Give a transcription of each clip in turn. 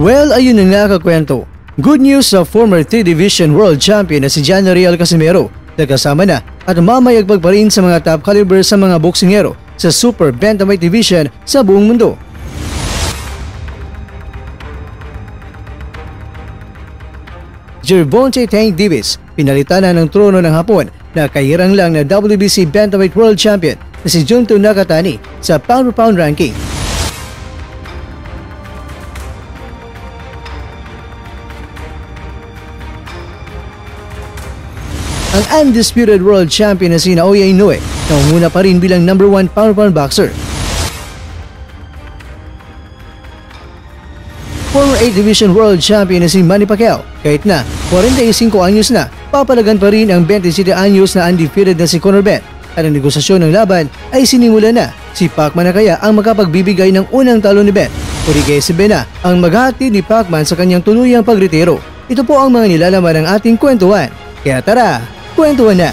Well, ayun na nga kakwento. Good news sa former 3 Division World Champion na si Johnny Real Casimero na kasama na at mamayagpag pa rin sa mga top caliber sa mga boksingero sa Super Bantamweight Division sa buong mundo. Gervonta Tank Davis, pinalitan na ng trono ng Hapon na kahirang lang na WBC Bantamweight World Champion na si Junto Nakatani sa pound-for-pound ranking. Ang undisputed world champion na si Naoya Inoue na umuna pa rin bilang number 1 pound-for-pound boxer. Former 8 Division World Champion na si Manny Pacquiao, kahit na 45 anyos na, papalagan pa rin ang 27 anyos na undefeated na si Conor Benn at ang negosasyon ng laban ay sinimula na. Si Pacman na kaya ang makapagbibigay ng unang talo ni Benn o di kaya si Benn na ang maghahatid ni Pacman sa kanyang tuluyang pagretiro. Ito po ang mga nilalaman ng ating kwentuhan. Kaya tara, kwentuhan na!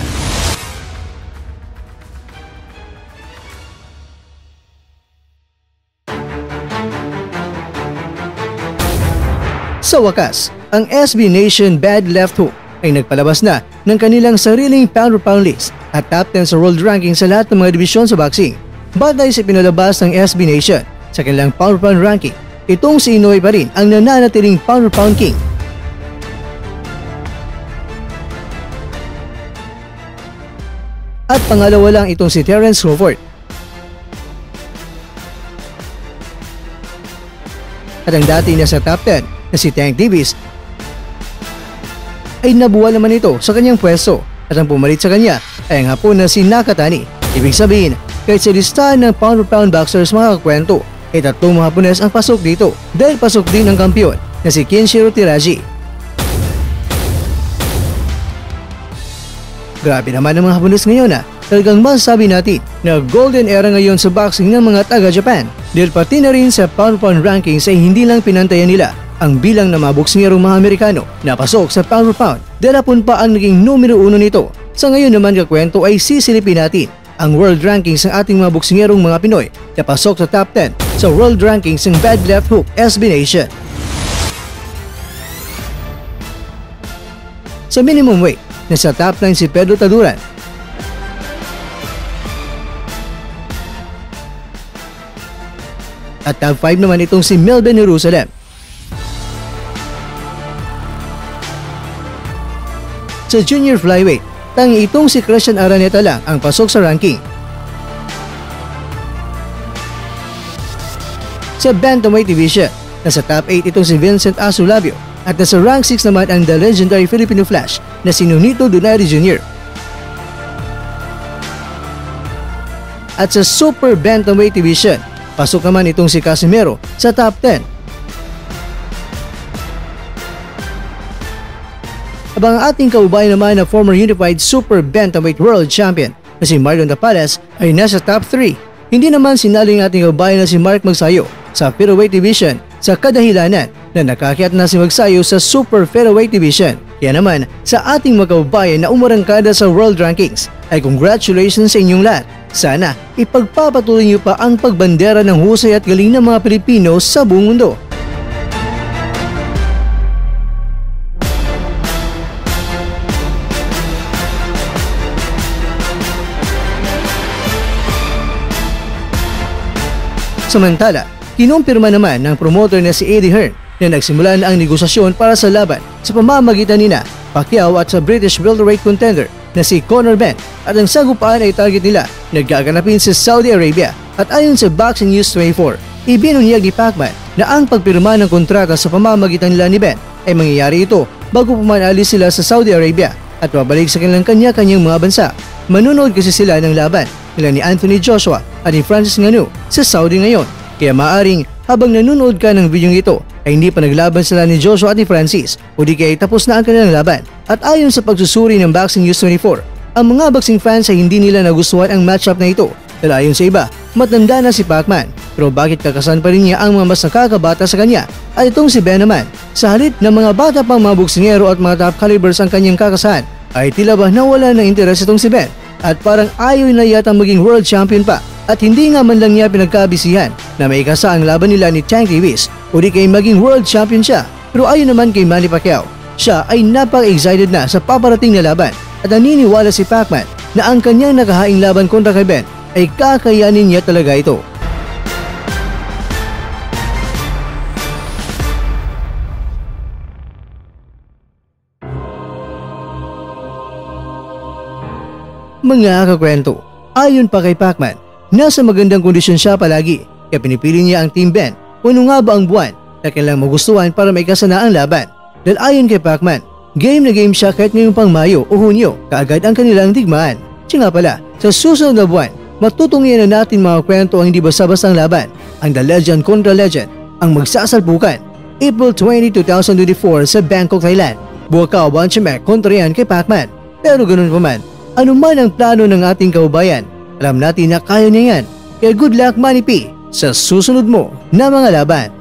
Sa wakas, ang SB Nation Bad Left Hook ay nagpalabas na ng kanilang sariling pound-for-pound list at top 10 sa world ranking sa lahat ng mga dibisyon sa boxing. Batay sa pinalabas ng SB Nation sa kanilang pound-for-pound ranking, itong si Inoue pa rin ang nananatiling pound-for-pound king. At pangalawa lang itong si Terence Crawford. At ang dati na sa top 10 na si Tank Davis ay nabuwal naman ito sa kanyang pwesto at ang pumalit sa kanya ay ang Hapon na si Nakatani. Ibig sabihin, kahit sa listahan ng pound-for-pound boxers mga kakwento ay 3 mga Hapones ang pasok dito dahil pasok din ang kampiyon na si Kenshiro Teraji. Grabe naman ang mga Hapones ngayon Talagang masasabi natin na golden era ngayon sa boxing ng mga taga-Japan dahil pati na rin sa pound-for-pound rankings ay hindi lang pinantayan nila ang bilang ng mga boksingerong mga Amerikano na pasok sa pound-for-pound dahil Hapon pa ang naging numero 1 nito. Sa ngayon naman kakwento ay sisilipin natin ang world rankings ng ating mga boksingerong mga Pinoy na pasok sa top 10 sa world rankings ng Bad Left Hook SB Nation. Sa minimum weight, nasa top 9 si Pedro Taduran. At top 5 naman itong si Melvin Jerusalem. Sa junior flyweight, tangi itong si Christian Araneta lang ang pasok sa ranking. Sa bantamweight division, nasa top 8 itong si Vincent Asulabio at nasa rank 6 naman ang the legendary Filipino Flash na si Nonito Donaire Jr. At sa super bantamweight division, pasok naman itong si Casimero sa top 10. Abang ang ating kaubayan naman na former Unified Super Bantamweight World Champion na si Marlon Tapales ay nasa top 3. Hindi naman sinaling ating kaubayan na si Mark Magsayo sa Featherweight Division sa kadahilanan na nakakyat na si Magsayo sa Super Featherweight Division. Kaya naman sa ating mga kaubayan na umarangkada sa World Rankings ay congratulations sa inyong lahat. Sana ipagpapatuloy niyo pa ang pagbandera ng husay at galing ng mga Pilipino sa buong mundo. Samantala, kinumpirma naman ng promoter na si Eddie Hearn na nagsimula na ang negosasyon para sa laban sa pamamagitan nina Pacquiao at sa British welterweight contender na si Conor Benn at ang sagupaan ay target nila nagaganapin sa Saudi Arabia at ayon sa Boxing News 24, ibinunyag ni Pacman na ang pagpirma ng kontrata sa pamamagitan nila ni Benn ay mangyayari ito bago pumalis sila sa Saudi Arabia at babalik sa kanilang kanya-kanyang mga bansa. Manunood kasi sila ng laban nila ni Anthony Joshua at ni Francis Ngannou sa Saudi ngayon. Kaya maaring habang nanonood ka ng video ito ay hindi pa naglaban sila ni Joshua at ni Francis o di kaya tapos na ang kanilang laban. At ayon sa pagsusuri ng Boxing News 24, ang mga boxing fans ay hindi nila nagustuhan ang matchup na ito dahil ayon sa iba, matanda na si Pacman pero bakit kakasan pa rin niya ang mga mas nakakabata sa kanya at itong si Benn naman. Sa halip ng mga bata pang mga boksingero at mga top calibers ang kanyang kakasahan ay tila ba nawala ng interes itong si Benn at parang ayaw na yata maging world champion pa At hindi nga man lang niya pinagkabisihan na maikasa ang laban nila ni Tank Davis o di kay maging world champion siya. Pero ayon naman kay Manny Pacquiao, siya ay napaka-excited na sa paparating na laban at naniniwala si Pacman na ang kanyang nakahaing laban kontra kay Ben ay kakayanin niya talaga ito. Mga kakwento, ayon pa kay Pacman, nasa magandang kondisyon siya palagi kaya pinipili niya ang Team Ben kung ano nga ba ang buwan na kailangang magustuhan para maikasana ang laban. Dahil ayon kay Pacman, game na game siya kahit ngayong pang Mayo o Hunyo, kaagad ang kanilang digmaan. Siya nga pala, sa susunod na buwan, matutungyan na natin mga kwento ang hindi basta-bastang laban, ang The Legend kontra Legend, ang magsasalpukan, April 20, 2024 sa Bangkok, Thailand. Buwakaw Banchamek kontra yan kay Pacman. Pero ganun pa man, ano man ang plano ng ating kaubayan, alam natin na kaya niya yan. Kaya good luck Manny P sa susunod mo na mga laban.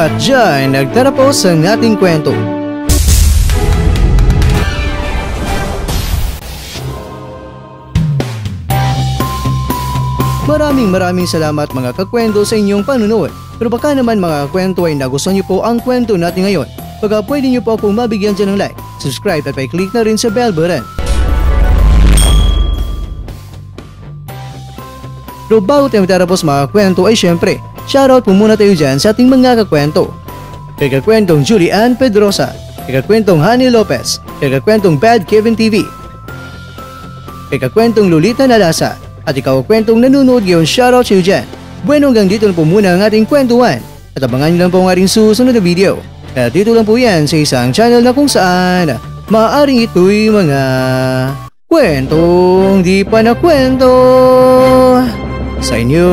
At dyan, nagtatapos ang ating kwento. Maraming salamat mga kakwento sa inyong panunood. Pero baka naman mga kakwento ay nagustuhan niyo po ang kwento natin ngayon. Baka pwede niyo po akong mabigyan dyan ng like, subscribe at pa-click na rin sa bell button. Pero bago tayo matapos mga kwento ay syempre, shoutout po muna tayo dyan sa ating mga kakwento. Kay kakwentong Julie Ann Pedrosa, kay kakwentong Honey Lopez, kay kakwentong Bad Kevin TV, kay kakwentong Lolita Nalasa, at ikaw kwentong nanonood ngayon, shoutout sa iyo dyan. Bueno, hanggang dito na po muna ang ating kwentuhan. At abangan nyo lang po ang ating susunod na video. At dito lang po yan sa isang channel na kung saan maaaring ito'y mga kwentong di pa na kwento sa inyo.